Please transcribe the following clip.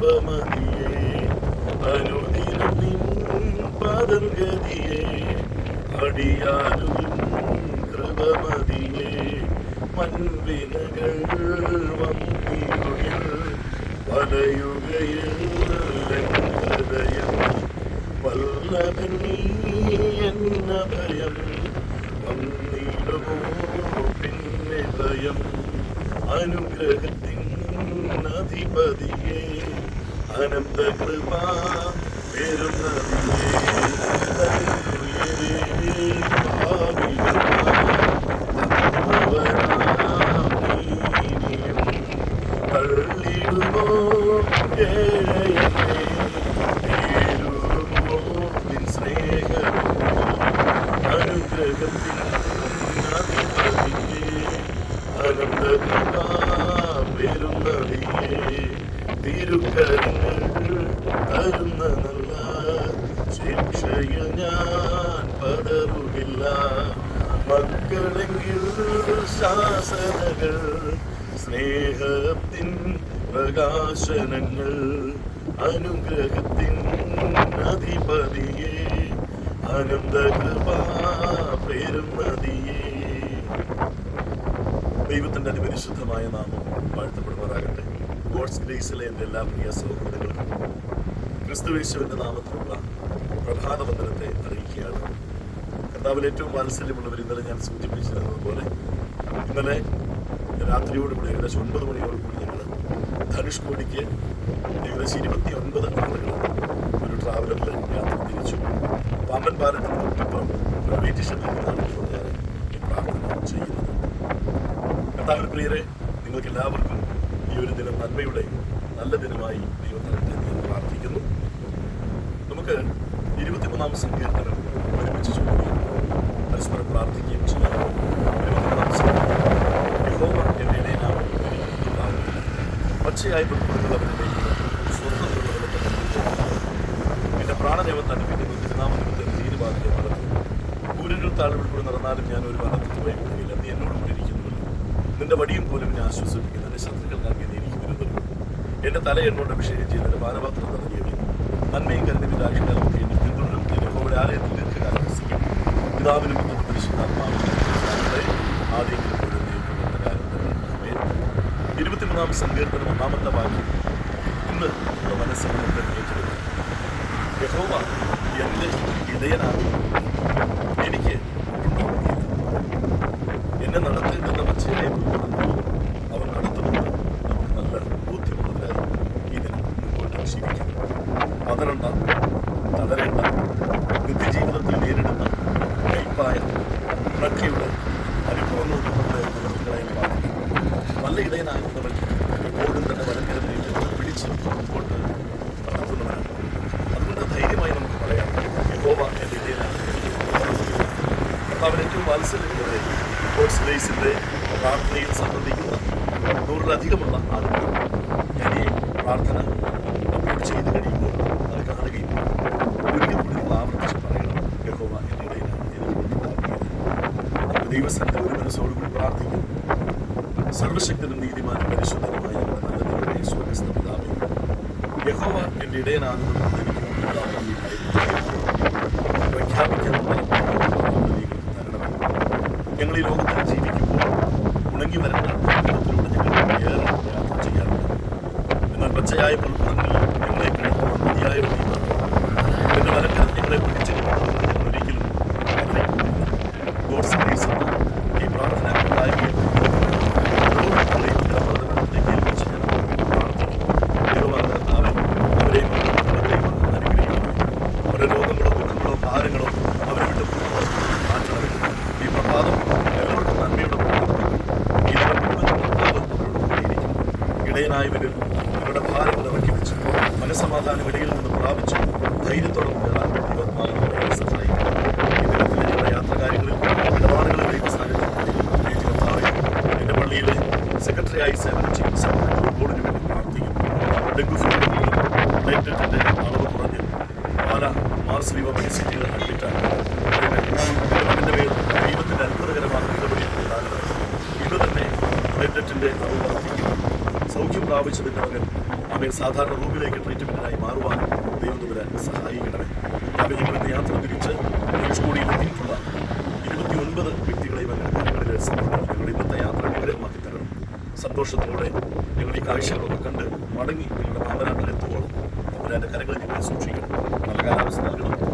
കൃപമതിയേ അനുദിനം നിൻ പദം ഗതിയേ അടിയാനും കൃപമതിയേ മൻവിനകൾ വന്നിടുകിൽ വലയുകയിൽ ഹൃദയം വല്ലഭൻ നീ എന്ന ഭയം വന്നിടുമോ പിന്നെ ഭയം അനുഗ്രഹത്തിൻ അധിപതിയെ അനന്ത കൃപ പെരുന്നതിയെ തള്ളിടുമോ ഏഴയനെ തീരുമോ നിൻ സ്നേഹം അനുഗ്രഹത്തിൻ അധിപതിയെ അനന്ത കൃപ പെരുന്നതിയെ തിരുക്കരങ്ങൾ തരുന്ന നല്ല ശിക്ഷയിൽ ഞാൻ പതറുകില്ല മക്കളെങ്കിൽ ശാസനകൾ സ്നേഹത്തിൻ പ്രകാശനങ്ങൾ അനുഗ്രഹത്തിൻ അധിപതിയെ അനന്ത കൃപ പെരുന്നതിയെ. ദൈവത്തിൻ്റെ അതിപരിശുദ്ധമായ നാമം വാഴ്ത്തപ്പെടുമാറാകട്ടെ. ഗോഡ്സ് ഗ്രേസിലെ എൻ്റെ എല്ലാ പ്രിയ സൗഹൃദങ്ങൾക്കും ക്രിസ്തുയേശുവിൻ്റെ നാമത്തിലുള്ള പ്രഭാത വന്ദനത്തെ അറിയിക്കുകയാണ്. കർത്താവിൽ ഏറ്റവും വാത്സല്യമുള്ളവർ ഇന്നലെ ഞാൻ സൂചിപ്പിച്ചിരുന്നതുപോലെ ഇന്നലെ രാത്രിയോടുകൂടി ഏകദേശം 9 മണിയോടുകൂടി ഞങ്ങൾ ധനുഷ്കോടിക്ക് ഏകദേശം 29 ആളുകൾ ഒരു ട്രാവലറിൽ യാത്ര തിരിച്ചു. പാമ്പൻ പാലത്തിന് തൊട്ടിപ്പുറം ഒരു വെയിറ്റ് ഷെഡിൽ നിന്നാണ് ഇപ്പോൾ ഞാൻ ഈ പ്രാർത്ഥന ചെയ്യുന്നത്. കർത്താവിൽ പ്രിയരെ, നിങ്ങൾക്ക് എല്ലാവർക്കും ഈ ഒരു ദിനം നന്മയുടെ നല്ല ദിനമായി ദൈവം തരട്ടെ എന്ന് ഞാൻ പ്രാർത്ഥിക്കുന്നു. നമുക്ക് 23-ാം സങ്കീർത്തനം ഒരുമിച്ച് ചൊല്ലുകയും പരസ്പരം പ്രാർത്ഥിക്കുകയും ചെയ്യാം. 23-ാം സങ്കീർത്തനം. യഹോവ എൻ്റെ ഇടയനാകും, എനിക്ക് ഉണ്ടാകുന്നില്ല. പച്ചയായ പുൽപ്പുറങ്ങളുള്ളവരുടെ സ്വന്തമുള്ളവരുടെ എൻ്റെ പ്രാണനേവം തന്നിപ്പിക്കുന്നു. തിരുനാമനിമിത്തം നീതിപാതയെ നടത്തും. കൂരങ്ങൾ താഴ്വൾ കൂടെ നടന്നാലും ഞാൻ ഒരു വനത്തിൽ ഭയപ്പെടുകയില്ല. നീ എന്നോട് കൂടി ഇരിക്കുന്നുവല്ലോ. നിന്റെ വടിയും പോലും ഞാൻ ആശ്വസിപ്പിക്കുന്നു. എൻ്റെ ശത്രുക്കൾക്കാക്കി നീ എനിക്ക് വിരുദ്ധരുന്നു. എൻ്റെ തല എന്നോട് അഭിഷേകം ചെയ്ത് എൻ്റെ പാനപാത്രം നിറഞ്ഞേറി. നന്മയും കരുതി ആഴ്ചക്കാലമൊക്കെ എന്നെ പിന്തുടരും. യഹോവയുടെ ആലയത്തിൽ ദീർഘകാലം വസിക്കും. പിതാവിനും പുത്രനും പരിശുദ്ധാത്മാവിനും ആദ്യം കാലം തന്നെ. 23-ാം സങ്കീർത്തനം 1-ാമത്തെ വാക്യം ഇന്ന് നമ്മുടെ മനസ്സിൽ നമുക്ക് ഏറ്റെടുക്കും. യഹോവ എൻ്റെ ഇടയനാകും, എനിക്ക് ഉണ്ടാവുകയില്ല. എന്നെ നടത്തേണ്ടുന്ന പച്ചയായ പുൽപ്പുറങ്ങളിൽ അവൻ നടത്തുമെന്ന് നമുക്ക് നല്ല ബോധ്യമുള്ളതിനായി ഇതിന് മുമ്പോട്ട് ശീലിക്കും. പതറണ്ട, തളരേണ്ട, നിത്യജീവിതത്തിൽ നേരിടുന്ന കൈപ്പായ പ്രഖ്യയുടെ അനുഭവങ്ങൾ നമ്മുടെ നിവർത്തികളായി പാടില്ല. നല്ല ഇടയനാകുന്നവൻ എപ്പോഴും തന്നെ വലക്കരത്തിലേക്ക് പിടിച്ച് മുമ്പോട്ട് നടത്തുന്നവനാണ്. അതുകൊണ്ട് ധൈര്യമായി നമുക്ക് പറയാം, യഹോവ എൻ്റെ ഇടയനാണ്. കർത്താവിന് ഏറ്റവും വാത്സല്യമുള്ളവരെ ഗോഡ്സ് ഗ്രേസിൻ്റെ പ്രാർത്ഥനയിൽ സംബന്ധിക്കുന്ന 100-ലധികമുള്ള ആളുകൾ ഞാൻ ഈ പ്രാർത്ഥന അപ്ലോഡ് ചെയ്ത് കഴിയുമ്പോൾ അത് കാണുകയും ഒരിക്കൽ കൂടി നിങ്ങൾ ആവർത്തിച്ച് പറയണം, യഹോവ എൻ്റെ ഇടയനാണ്, എനിക്ക് ഉണ്ടാവുകയില്ല. നമുക്ക് ദൈവസന്നിധി ഒരു മനസ്സോടുകൂടി പ്രാർത്ഥിക്കും. സർവശക്തനും നീതിമാനും പരിശുദ്ധനുമായ ഞങ്ങളുടെ നല്ല ദൈവമേ, സ്വർഗ്ഗസ്ഥ പിതാവേ, യഹോവ എൻ്റെ ഇടയനാകുന്നത് എനിക്ക് ഉണ്ടാവുകയില്ല പ്രഖ്യാപിക്കാനുള്ള ഞങ്ങൾ ഈ ലോകത്തിൽ ജീവിക്കുമ്പോൾ ഉണങ്ങി വരേണ്ട ജീവിതത്തിലൂടെ ഞങ്ങൾ ഏറെ യാത്ര ചെയ്യാറുണ്ട്. എന്നാൽ പച്ചയായ പുൽപ്പുറങ്ങളിൽ ഞങ്ങളെ കിടക്കുന്ന മതിയായ എൻ്റെ വലക്കരം ഞങ്ങളെ പിടിച്ച് ഞങ്ങൾ ഒരിക്കലും അറിയിക്കുന്നില്ല. ഗോഡ്സ് ഗ്രേസ് എന്ന ഈ പ്രാർത്ഥന ഉണ്ടാകുകയും കേൾപ്പിച്ച് ഞാൻ അവർക്ക് പ്രാർത്ഥിക്കും. ദൈവമാതാവേ, അവരെയും അനുഗ്രഹിക്കണം. അവരുടെ രോഗങ്ങളോ ദുഃഖങ്ങളോ ഭാരങ്ങളോ അവരെ വിട്ട് മാറ്റണം. ഈ പ്രഭാതം എല്ലാവർക്കും നന്മയുടെ ഈ ഇടയനായവരിൽ അവരുടെ ഭാരങ്ങൾ ഇറക്കി വെച്ച് മനസ്സമാധാനം ഇടയിൽ നിന്ന് പ്രാപിച്ച് ധൈര്യത്തോടെ മുന്നേറാൻ ദൈവമാതാവിനെ സഹായിക്കണം. ഈ ദിനത്തിലെ ഞങ്ങളുടെ യാത്രകാര്യങ്ങളിൽ ഇടപാടുകളിൽ ദൈവസ്ഥാനത്ത് എൻ്റെ പള്ളിയിലെ സെക്രട്ടറിയായി സേവനം ചെയ്യുന്ന ബോർഡിന് വേണ്ടി പ്രാർത്ഥിക്കും. ഡെങ്കു ഫീൽഡിൽ പ്ലേറ്ററ്റിൻ്റെ അളവ് കുറഞ്ഞ് പാല മാർസ്ലീവ മെഡിസിറ്റികൾ അഡ്മിറ്റാണ്. അതിൻ്റെ പേര് ദൈവത്തിൻ്റെ അത്ഭുതകരമായ ഇടപെടൽ ഉണ്ടാകുന്നത്. ഇന്ന് തന്നെ പ്ലേറ്ററ്റിൻ്റെ അളവ് വർദ്ധിക്കും. സൗഖ്യം പ്രാപിച്ചതിൻ്റെ മകൻ അവയെ സാധാരണ റൂമിലേക്ക് ട്രീറ്റ്മെൻറ്റിനായി മാറുവാനും ദൈവം തമ്പുരാൻ സഹായിക്കണമേ. ഞങ്ങൾ ഇന്ന് യാത്ര തിരിച്ച് ധനുഷ്കോടിയിൽ എത്തിയിട്ടുള്ള 29 വ്യക്തികളെയും അങ്ങനെ കരങ്ങളിൽ സമർപ്പിക്കും. ഞങ്ങളുടെ ഇന്നത്തെ യാത്ര അനുഗ്രഹമാക്കി തരണം. സന്തോഷത്തോടെ ഞങ്ങൾ ഈ കാഴ്ചകളൊക്കെ കണ്ട് മടങ്ങി ഞങ്ങളുടെ മാമനാട്ടിലെത്തുവോളം തമ്പുരാൻ്റെ കരങ്ങളിൽ ഞങ്ങളെ സൂക്ഷിക്കണം. നല്ല കാലാവസ്ഥ നൽകണം.